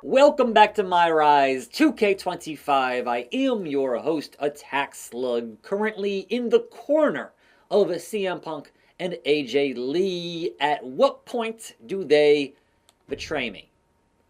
Welcome back to MyRise 2K25. I am your host, Attack Slug, currently in the corner of CM Punk and AJ Lee. At what point do they betray me?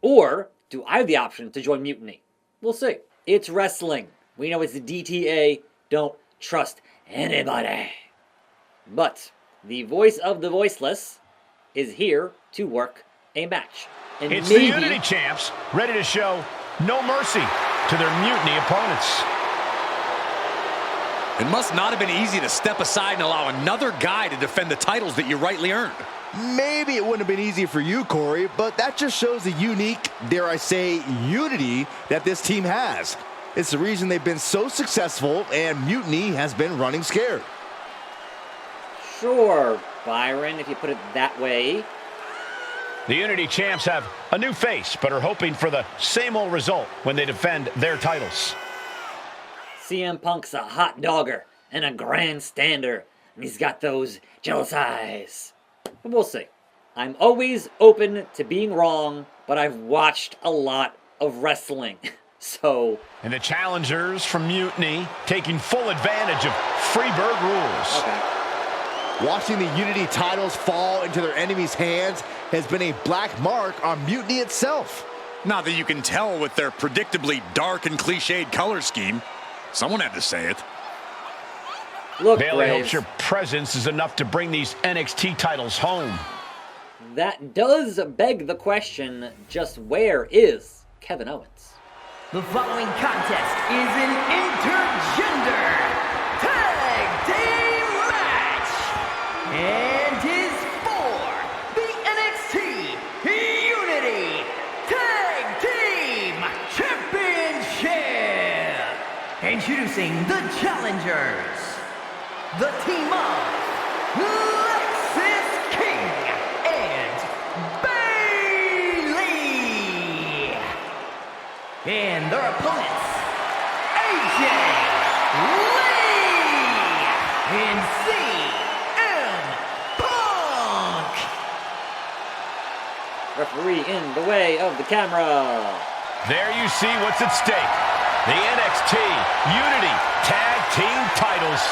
Or do I have the option to join Mutiny? We'll see. It's wrestling. We know it's the DTA. Don't trust anybody. But the voice of the voiceless is here to work a match. And it's the Unity champs, ready to show no mercy to their Mutiny opponents. It must not have been easy to step aside and allow another guy to defend the titles that you rightly earned. Maybe it wouldn't have been easy for you, Corey, but that just shows the unique, dare I say, unity that this team has. It's the reason they've been so successful, and Mutiny has been running scared. Sure, Byron, if you put it that way. The Unity champs have a new face, but are hoping for the same old result when they defend their titles. CM Punk's a hot dogger and a grandstander, and he's got those jealous eyes. But we'll see. I'm always open to being wrong, but I've watched a lot of wrestling, so... And the challengers from Mutiny taking full advantage of Freebird rules. Okay. Watching the Unity titles fall into their enemies' hands has been a black mark on Mutiny itself. Not that you can tell with their predictably dark and cliched color scheme. Someone had to say it. Look, Bailey Braves, hopes your presence is enough to bring these NXT titles home. that does beg the question, just where is Kevin Owens? The following contest is an intergender tag team match and is for the NXT Unity Tag Team Championship. Introducing the challengers, the team of Lexis King and Bailey. And their opponents, AJ Lee and CM Punk. Referee in the way of the camera. There you see what's at stake. The NXT Unity Tag Team titles.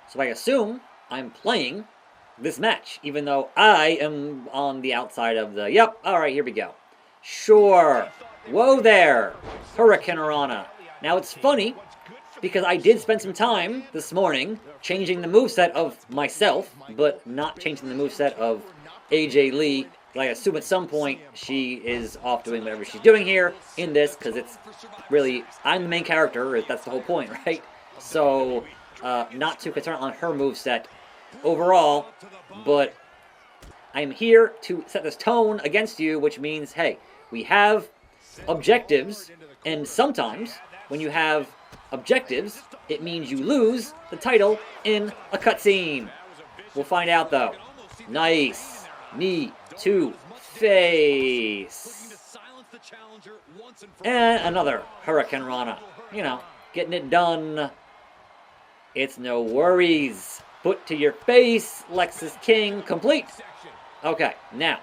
So I assume I'm playing this match, even though I am on the outside of the... Yep, alright, here we go. Sure. Whoa there, Hurricane Rana. Now it's funny, because I did spend some time this morning changing the moveset of myself, but not changing the moveset of AJ Lee. I assume at some point she is off doing whatever she's doing here in this, because it's really, I'm the main character, that's the whole point, right? So, not too concerned on her moveset overall, but I'm here to set this tone against you, which means, hey, we have objectives, and sometimes when you have objectives, it means you lose the title in a cutscene. We'll find out though. Nice knee to face. And another Hurricane Rana. You know, getting it done. It's no worries. Foot to your face, Lexis King, complete. Okay, now,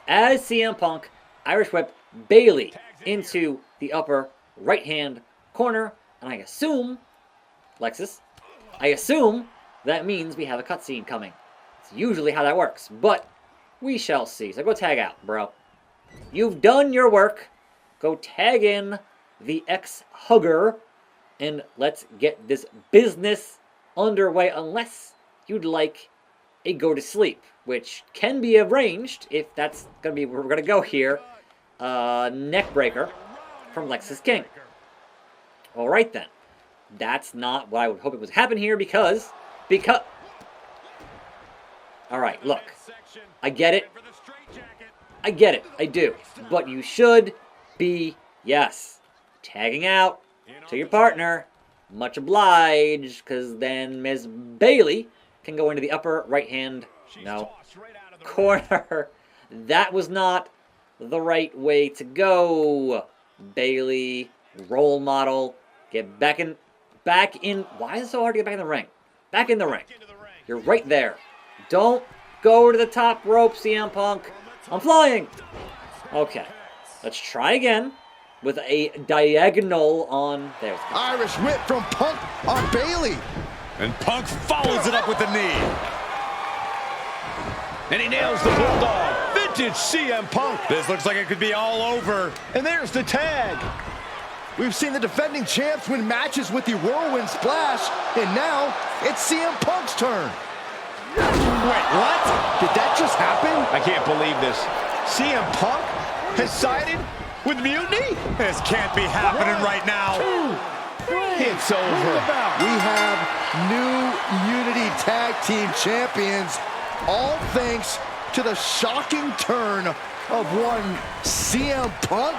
as CM Punk, Irish Whip Bailey into the upper right-hand corner, and I assume, Lexis, I assume that means we have a cutscene coming. It's usually how that works, but we shall see. So go tag out, bro. You've done your work. Go tag in the ex-hugger, and let's get this business underway, unless you'd like a go to sleep, which can be arranged if that's going to be where we're going to go here. Neck breaker from Lexis King. All right then. That's not what I would hope it would happen here because... All right, look. I get it. I get it. I do. But you should be, yes, tagging out to your partner. Much obliged, because then Ms. Bailey can go into the upper right-hand, corner. That was not the right way to go. Bailey, role model, get back in. Why is it so hard to get back in the ring? Back in the ring. You're right there. Don't go to the top rope, CM Punk. I'm flying! Okay. Let's try again with a diagonal on... There's the... Irish whip from Punk on Bailey. And Punk follows it up with the knee. And he nails the Bulldog. Vintage CM Punk. This looks like it could be all over. And there's the tag. We've seen the defending champs win matches with the Whirlwind Splash, and now it's CM Punk's turn. Wait, what? Did that just happen? I can't believe this. CM Punk has sided with Mutiny? This can't be happening right now. It's over. We have new Unity Tag Team Champions, all thanks to the shocking turn of one CM Punk.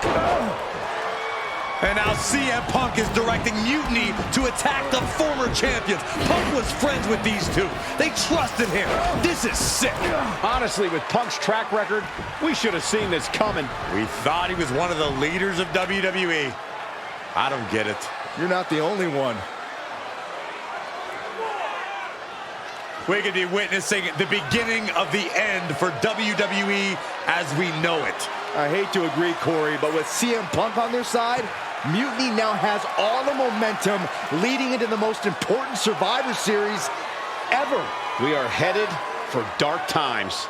And now CM Punk is directing Mutiny to attack the former champions. Punk was friends with these two. They trusted him. This is sick. Honestly, with Punk's track record, we should have seen this coming. We thought he was one of the leaders of WWE. I don't get it. You're not the only one. We could be witnessing the beginning of the end for WWE as we know it. I hate to agree, Corey, but with CM Punk on their side, Mutiny now has all the momentum leading into the most important Survivor Series ever. We are headed for dark times.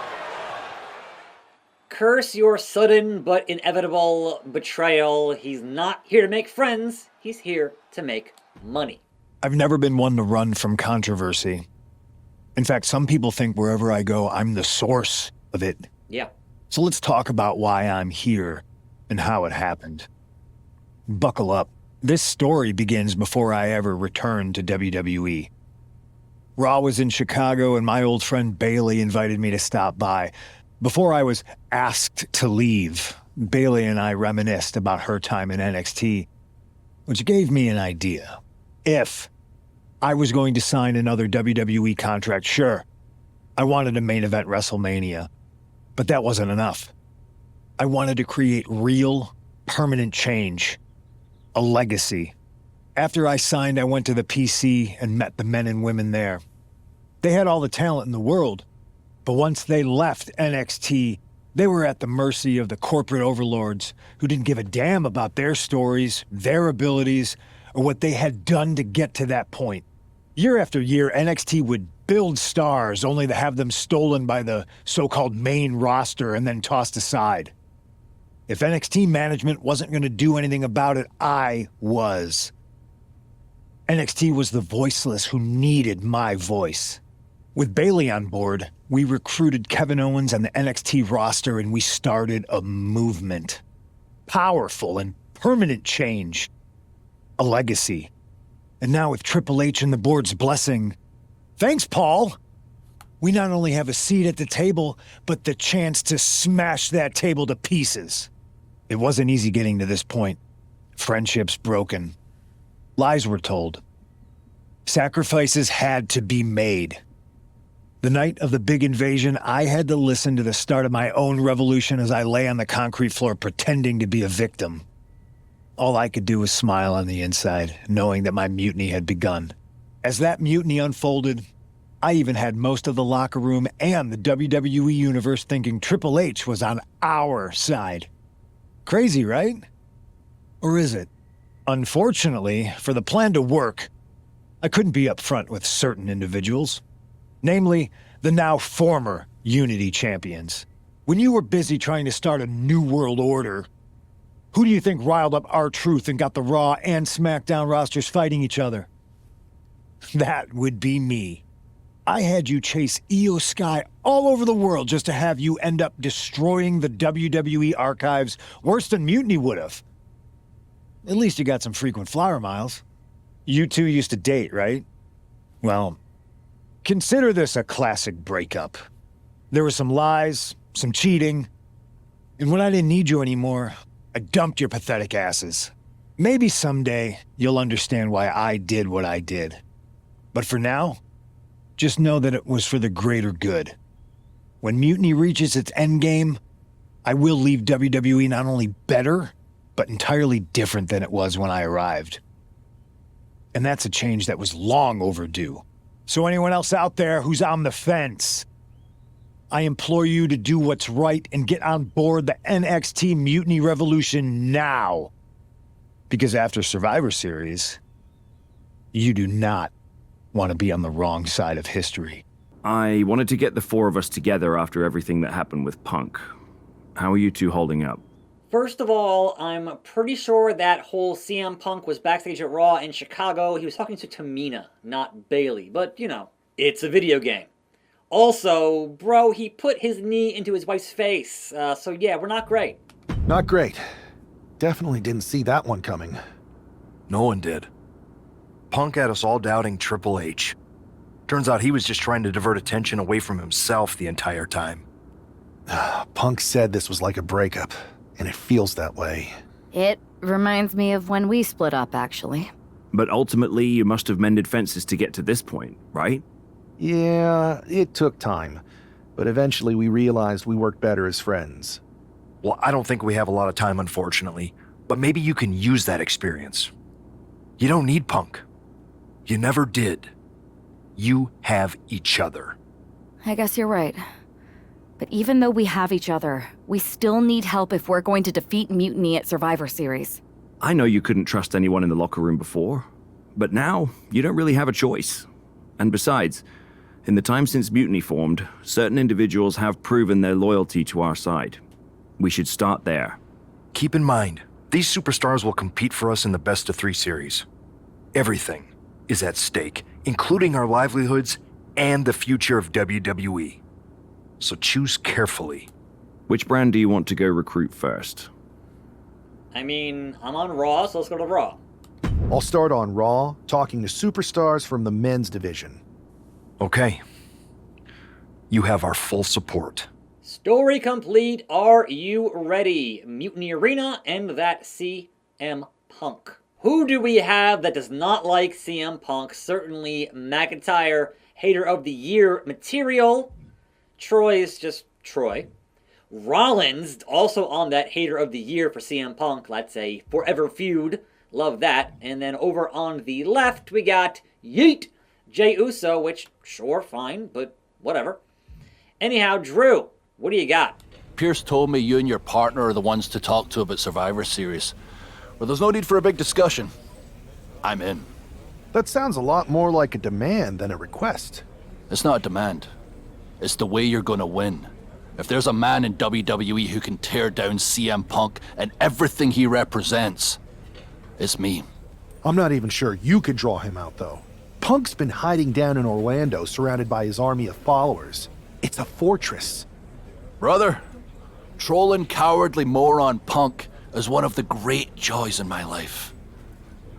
Curse your sudden but inevitable betrayal. He's not here to make friends. He's here to make money. I've never been one to run from controversy. In fact, some people think wherever I go, I'm the source of it. Yeah. So let's talk about why I'm here and how it happened. Buckle up. This story begins before I ever returned to WWE. Raw was in Chicago and my old friend Bailey invited me to stop by. Before I was asked to leave, Bailey and I reminisced about her time in NXT, which gave me an idea. If I was going to sign another WWE contract, sure, I wanted a main event WrestleMania, but that wasn't enough. I wanted to create real, permanent change, a legacy. After I signed, I went to the PC and met the men and women there. They had all the talent in the world, but once they left NXT, they were at the mercy of the corporate overlords who didn't give a damn about their stories, their abilities, or what they had done to get to that point. Year after year, NXT would build stars only to have them stolen by the so-called main roster and then tossed aside. If NXT management wasn't going to do anything about it, I was. NXT was the voiceless who needed my voice. With Bailey on board, we recruited Kevin Owens and the NXT roster and we started a movement. Powerful and permanent change. A legacy. And now with Triple H and the board's blessing, thanks, Paul! We not only have a seat at the table, but the chance to smash that table to pieces. It wasn't easy getting to this point. Friendships broken. Lies were told. Sacrifices had to be made. The night of the big invasion, I had to listen to the start of my own revolution as I lay on the concrete floor pretending to be a victim. All I could do was smile on the inside, knowing that my mutiny had begun. As that mutiny unfolded, I even had most of the locker room and the WWE Universe thinking Triple H was on our side. Crazy, right? Or is it? Unfortunately, for the plan to work, I couldn't be upfront with certain individuals. Namely, the now former Unity champions. When you were busy trying to start a new world order, who do you think riled up R-Truth and got the Raw and SmackDown rosters fighting each other? That would be me. I had you chase Io Sky all over the world just to have you end up destroying the WWE archives worse than Mutiny would have. At least you got some frequent flyer miles. You two used to date, right? Well, consider this a classic breakup. There were some lies, some cheating, and when I didn't need you anymore, I dumped your pathetic asses. Maybe someday you'll understand why I did what I did. But for now, just know that it was for the greater good. When Mutiny reaches its endgame, I will leave WWE not only better, but entirely different than it was when I arrived. And that's a change that was long overdue. So anyone else out there who's on the fence, I implore you to do what's right and get on board the NXT Mutiny Revolution now. Because after Survivor Series, you do not want to be on the wrong side of history. I wanted to get the four of us together after everything that happened with Punk. How are you two holding up? First of all, I'm pretty sure that whole CM Punk was backstage at Raw in Chicago. He was talking to Tamina, not Bailey. But, you know, it's a video game. Also, bro, he put his knee into his wife's face. So yeah, we're not great. Not great. Definitely didn't see that one coming. No one did. Punk had us all doubting Triple H. Turns out he was just trying to divert attention away from himself the entire time. Punk said this was like a breakup, and it feels that way. It reminds me of when we split up, actually. But ultimately, you must have mended fences to get to this point, right? Yeah, it took time. But eventually we realized we worked better as friends. Well, I don't think we have a lot of time, unfortunately. But maybe you can use that experience. You don't need Punk. You never did. You have each other. I guess you're right. But even though we have each other, we still need help if we're going to defeat Mutiny at Survivor Series. I know you couldn't trust anyone in the locker room before, but now you don't really have a choice. And besides, in the time since Mutiny formed, certain individuals have proven their loyalty to our side. We should start there. Keep in mind, these superstars will compete for us in the best-of-3 series. Everything is at stake, including our livelihoods and the future of WWE. So choose carefully. Which brand do you want to go recruit first? I mean, I'm on Raw, so let's go to Raw. I'll start on Raw, talking to superstars from the men's division. Okay. You have our full support. Story complete. Are you ready? Mutiny Arena and that CM Punk. Who do we have that does not like CM Punk? Certainly McIntyre, Hater of the Year material. Troy's just Troy. Rollins, also on that Hater of the Year for CM Punk. That's a forever feud. Love that. And then over on the left, we got Yeet, Jey Uso, which, sure, fine, but whatever. Anyhow, Drew, what do you got? Pierce told me you and your partner are the ones to talk to about Survivor Series. Well, there's no need for a big discussion. I'm in. That sounds a lot more like a demand than a request. It's not a demand. It's the way you're gonna win. If there's a man in WWE who can tear down CM Punk and everything he represents, it's me. I'm not even sure you could draw him out, though. Punk's been hiding down in Orlando, surrounded by his army of followers. It's a fortress. Brother, trolling cowardly moron Punk is one of the great joys in my life.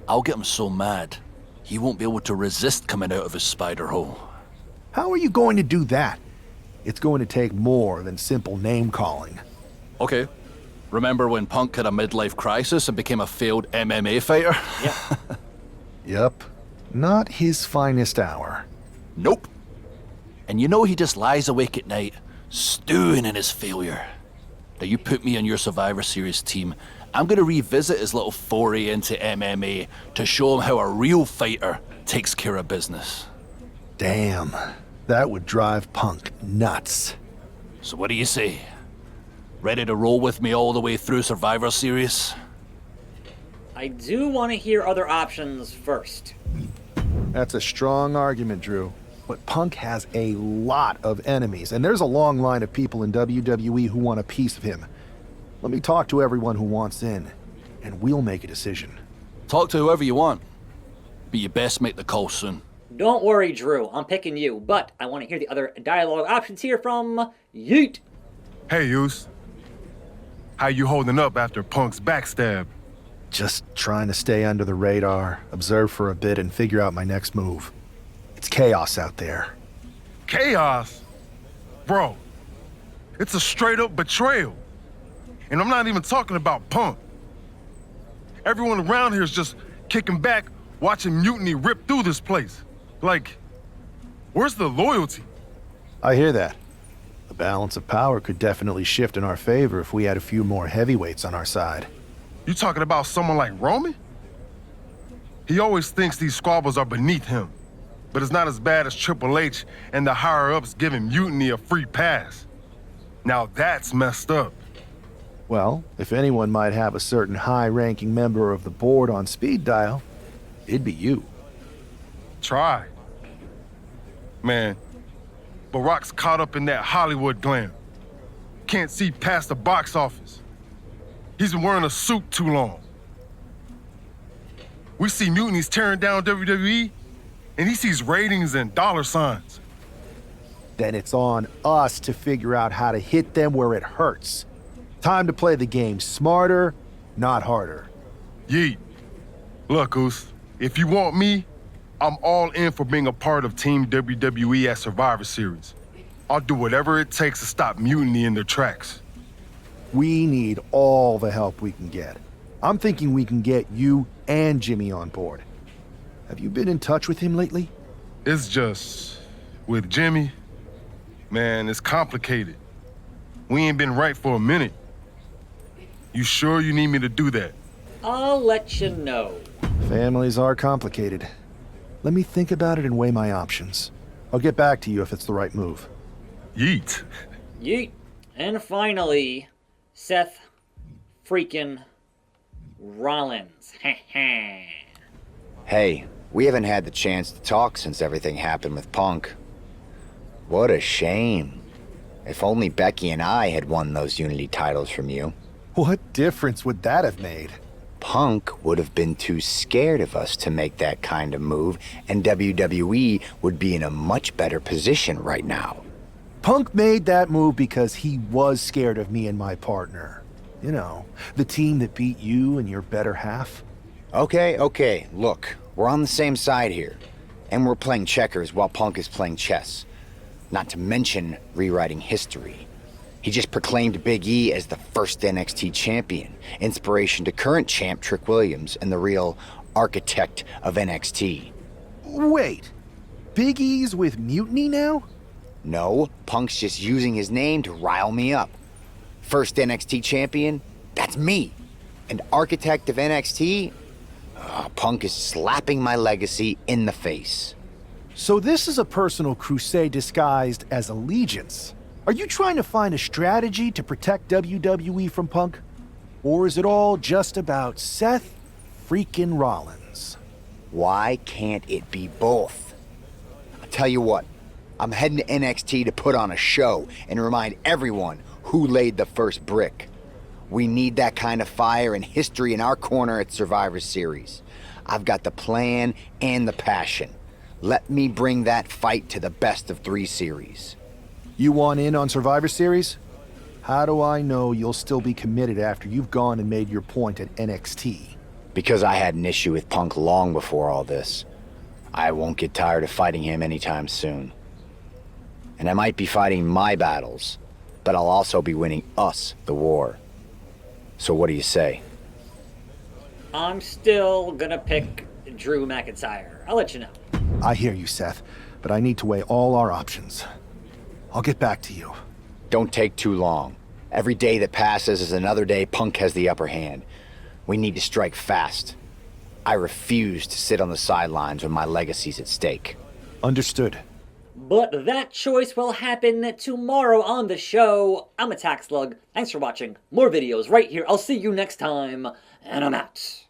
I'll get him so mad, he won't be able to resist coming out of his spider hole. How are you going to do that? It's going to take more than simple name-calling. Okay. Remember when Punk had a midlife crisis and became a failed MMA fighter? Yeah. Yep. Not his finest hour. Nope. And you know he just lies awake at night, stewing in his failure. Now you put me on your Survivor Series team, I'm gonna revisit his little foray into MMA to show him how a real fighter takes care of business. Damn. That would drive Punk nuts. So what do you say? Ready to roll with me all the way through Survivor Series? I do want to hear other options first. That's a strong argument, Drew. But Punk has a lot of enemies, and there's a long line of people in WWE who want a piece of him. Let me talk to everyone who wants in, and we'll make a decision. Talk to whoever you want, but you best make the call soon. Don't worry, Drew. I'm picking you, but I want to hear the other dialogue options here from Yeet. Hey, Yus. How you holding up after Punk's backstab? Just trying to stay under the radar, observe for a bit, and figure out my next move. It's chaos out there. Chaos? Bro, it's a straight-up betrayal. And I'm not even talking about Punk. Everyone around here is just kicking back, watching Mutiny rip through this place. Like, where's the loyalty? I hear that. The balance of power could definitely shift in our favor if we had a few more heavyweights on our side. You talking about someone like Roman? He always thinks these squabbles are beneath him. but it's not as bad as Triple H and the higher-ups giving Mutiny a free pass. Now that's messed up. Well, if anyone might have a certain high-ranking member of the board on speed dial, it'd be you. Try. Man, Barack's caught up in that Hollywood glam. Can't see past the box office. He's been wearing a suit too long. We see Mutiny's tearing down WWE, and he sees ratings and dollar signs. Then it's on us to figure out how to hit them where it hurts. Time to play the game smarter, not harder. Yeet. Look, Oos, if you want me, I'm all in for being a part of Team WWE at Survivor Series. I'll do whatever it takes to stop Mutiny in their tracks. We need all the help we can get. I'm thinking we can get you and Jimmy on board. Have you been in touch with him lately? It's just, with Jimmy, man, it's complicated. We ain't been right for a minute. You sure you need me to do that? I'll let you know. Families are complicated. Let me think about it and weigh my options. I'll get back to you if it's the right move. Yeet. Yeet. And finally, Seth freaking Rollins. Hey, we haven't had the chance to talk since everything happened with Punk. What a shame. If only Becky and I had won those Unity titles from you. What difference would that have made? Punk would have been too scared of us to make that kind of move, and WWE would be in a much better position right now. Punk made that move because he was scared of me and my partner. You know, the team that beat you and your better half. Okay, look, we're on the same side here. And we're playing checkers while Punk is playing chess. Not to mention rewriting history. He just proclaimed Big E as the first NXT champion, inspiration to current champ Trick Williams and the real architect of NXT. Wait, Big E's with Mutiny now? No, Punk's just using his name to rile me up. First NXT champion? That's me. And architect of NXT? Punk is slapping my legacy in the face. So this is a personal crusade disguised as allegiance. Are you trying to find a strategy to protect WWE from Punk? Or is it all just about Seth freaking Rollins? Why can't it be both? I'll tell you what, I'm heading to NXT to put on a show and remind everyone who laid the first brick. We need that kind of fire and history in our corner at Survivor Series. I've got the plan and the passion. Let me bring that fight to the best of 3 series. You want in on Survivor Series? How do I know you'll still be committed after you've gone and made your point at NXT? Because I had an issue with Punk long before all this. I won't get tired of fighting him anytime soon. And I might be fighting my battles, but I'll also be winning us the war. So what do you say? I'm still gonna pick Drew McIntyre. I'll let you know. I hear you, Seth, but I need to weigh all our options. I'll get back to you. Don't take too long. Every day that passes is another day Punk has the upper hand. We need to strike fast. I refuse to sit on the sidelines when my legacy's at stake. Understood. But that choice will happen tomorrow on the show. I'm Attack Slug. Thanks for watching. More videos right here. I'll see you next time, and I'm out.